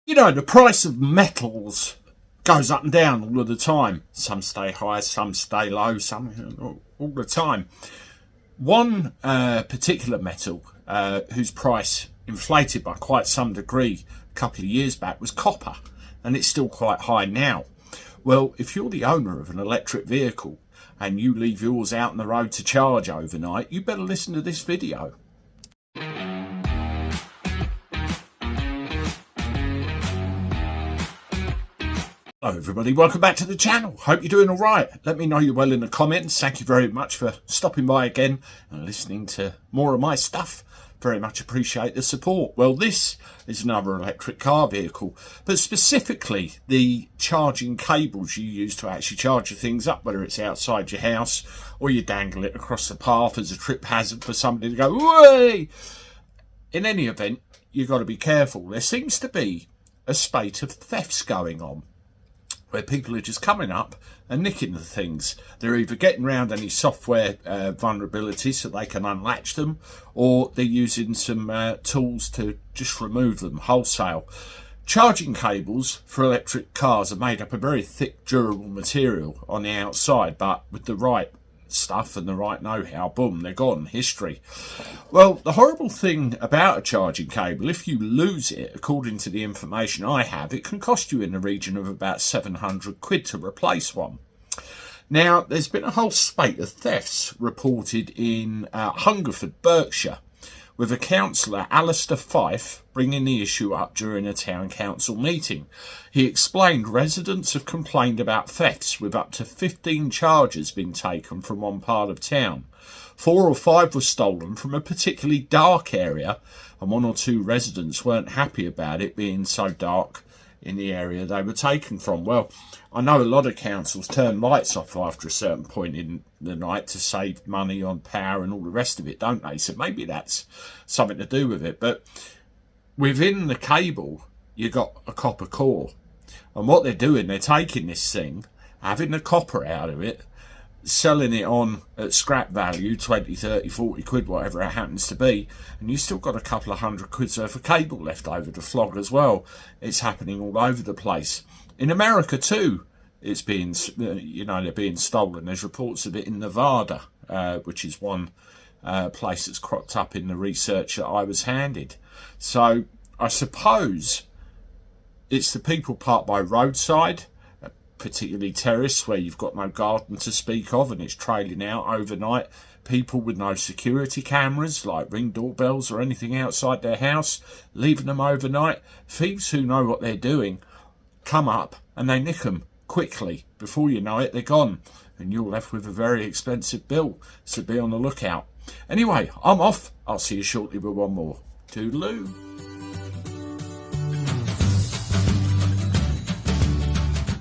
You know, the price of metals goes up and down all of the time. Some stay high, some stay low, some all the time. One particular metal whose price inflated by quite some degree a couple of years back was copper, and it's still quite high now. Well, if you're the owner of an electric vehicle and you leave yours out on the road to charge overnight, you better listen to this video. Hello everybody, welcome back to the channel. Hope you're doing alright. Let me know you're well in the comments. Thank you very much for stopping by again and listening to more of my stuff. Very much appreciate the support. Well, this is another electric car vehicle, but specifically the charging cables you use to actually charge your things up, whether it's outside your house or you dangle it across the path as a trip hazard for somebody to go, "Way!" In any event, you've got to be careful. There seems to be a spate of thefts going on, where people are just coming up and nicking the things. They're either getting around any software vulnerabilities so they can unlatch them, or they're using some tools to just remove them wholesale. Charging cables for electric cars are made up of very thick, durable material on the outside, but with the right stuff and the right know-how, boom, they're gone. History. Well, the horrible thing about a charging cable, if you lose it, according to the information I have, it can cost you in the region of about 700 quid to replace one. Now, there's been a whole spate of thefts reported in Hungerford, Berkshire, with a councillor, Alistair Fife, bringing the issue up during a town council meeting. He explained residents have complained about thefts, with up to 15 charges being taken from one part of town. 4 or 5 were stolen from a particularly dark area, and 1 or 2 residents weren't happy about it being so dark in the area they were taken from. Well, I know a lot of councils turn lights off after a certain point in the night to save money on power and all the rest of it, don't they? So maybe that's something to do with it. But within the cable, you got a copper core. And what they're doing, they're taking this thing, having the copper out of it, selling it on at scrap value, 20, 30, 40 quid, whatever it happens to be, and you've still got a couple of £100 worth of cable left over to flog as well. It's happening all over the place. In America too, it's being, they're being stolen. There's reports of it in Nevada, which is one place that's cropped up in the research that I was handed. So I suppose it's the people parked by roadside, particularly terrace where you've got no garden to speak of and it's trailing out overnight. People with no security cameras like ring doorbells or anything outside their house, leaving them overnight. Thieves who know what they're doing come up and they nick them quickly. Before you know it, they're gone and you're left with a very expensive bill. So be on the lookout. Anyway, I'm off. I'll see you shortly with one more. Toodaloo.